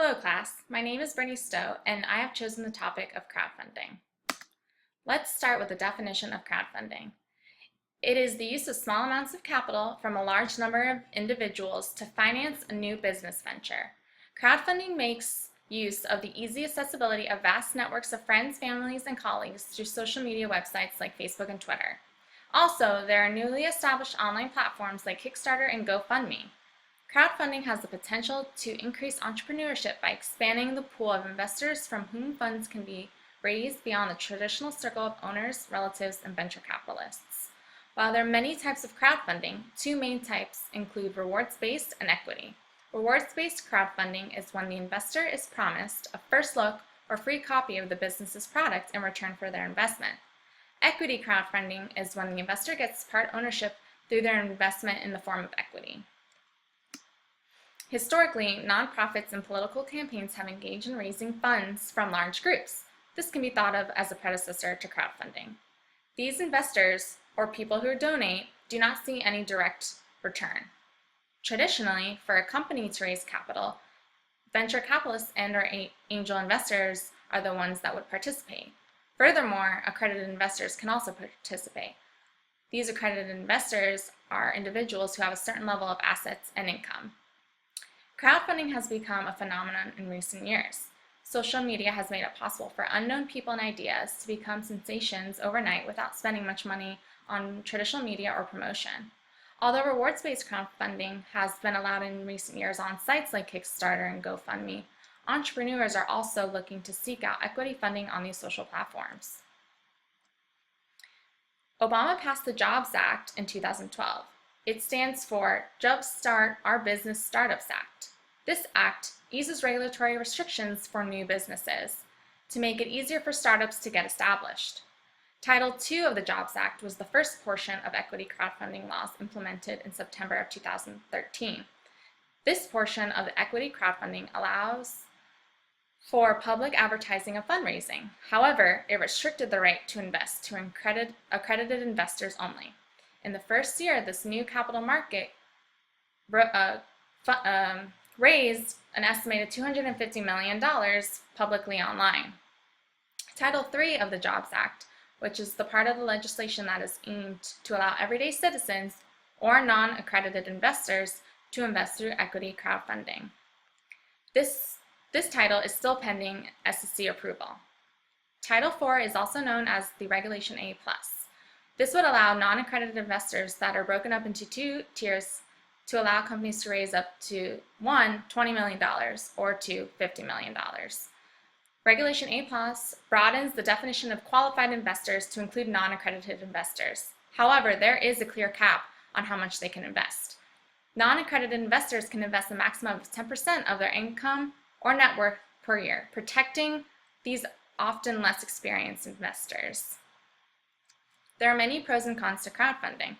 Hello class, my name is Brittany Stowe and I have chosen the topic of crowdfunding. Let's start with the definition of crowdfunding. It is the use of small amounts of capital from a large number of individuals to finance a new business venture. Crowdfunding makes use of the easy accessibility of vast networks of friends, families, and colleagues through social media websites like Facebook and Twitter. Also, there are newly established online platforms like Kickstarter and GoFundMe. Crowdfunding has the potential to increase entrepreneurship by expanding the pool of investors from whom funds can be raised beyond the traditional circle of owners, relatives, and venture capitalists. While there are many types of crowdfunding, two main types include rewards-based and equity. Rewards-based crowdfunding is when the investor is promised a first look or free copy of the business's product in return for their investment. Equity crowdfunding is when the investor gets part ownership through their investment in the form of equity. Historically, nonprofits and political campaigns have engaged in raising funds from large groups. This can be thought of as a predecessor to crowdfunding. These investors, or people who donate, do not see any direct return. Traditionally, for a company to raise capital, venture capitalists and/or angel investors are the ones that would participate. Furthermore, accredited investors can also participate. These accredited investors are individuals who have a certain level of assets and income. Crowdfunding has become a phenomenon in recent years. Social media has made it possible for unknown people and ideas to become sensations overnight without spending much money on traditional media or promotion. Although rewards-based crowdfunding has been allowed in recent years on sites like Kickstarter and GoFundMe, entrepreneurs are also looking to seek out equity funding on these social platforms. Obama passed the Jobs Act in 2012. It stands for Jumpstart Our Business Startups Act. This act eases regulatory restrictions for new businesses to make it easier for startups to get established. Title II of the Jobs Act was the first portion of equity crowdfunding laws implemented in September of 2013. This portion of the equity crowdfunding allows for public advertising of fundraising. However, it restricted the right to invest to accredited investors only. In the first year, this new capital market raised an estimated $250 million publicly online. Title III of the Jobs Act, which is the part of the legislation that is aimed to allow everyday citizens or non-accredited investors to invest through equity crowdfunding. This title is still pending SEC approval. Title IV is also known as the Regulation A+. This would allow non-accredited investors that are broken up into two tiers to allow companies to raise up to $20 million or to $50 million. Regulation A+ broadens the definition of qualified investors to include non-accredited investors. However, there is a clear cap on how much they can invest. Non-accredited investors can invest a maximum of 10% of their income or net worth per year, protecting these often less experienced investors. There are many pros and cons to crowdfunding.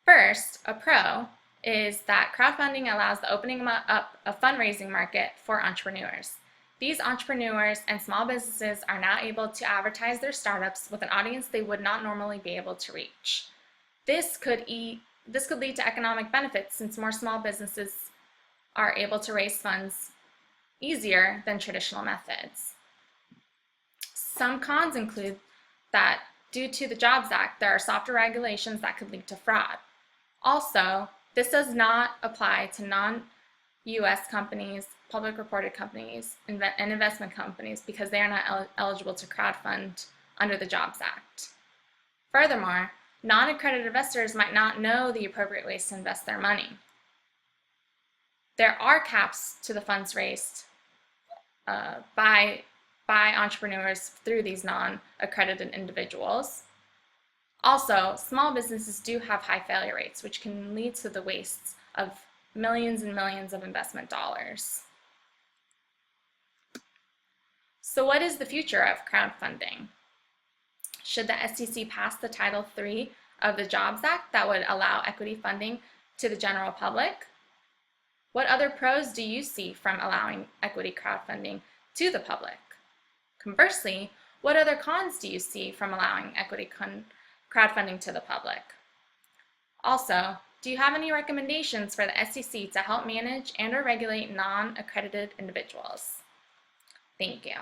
First, a pro is that crowdfunding allows the opening up of fundraising market for entrepreneurs. These entrepreneurs and small businesses are now able to advertise their startups with an audience they would not normally be able to reach. This could lead to economic benefits since more small businesses are able to raise funds easier than traditional methods. Some cons include that due to the Jobs Act, there are softer regulations that could lead to fraud. Also, this does not apply to non-US companies, public reported companies, and investment companies because they are not eligible to crowdfund under the Jobs Act. Furthermore, non-accredited investors might not know the appropriate ways to invest their money. There are caps to the funds raised by entrepreneurs through these non-accredited individuals. Also, small businesses do have high failure rates, which can lead to the wastes of millions and millions of investment dollars. So what is the future of crowdfunding? Should the SEC pass the Title III of the Jobs Act that would allow equity funding to the general public? What other pros do you see from allowing equity crowdfunding to the public? Conversely, what other cons do you see from allowing equity crowdfunding to the public? Also, Do you have any recommendations for the SEC to help manage and/or regulate non-accredited individuals? Thank you.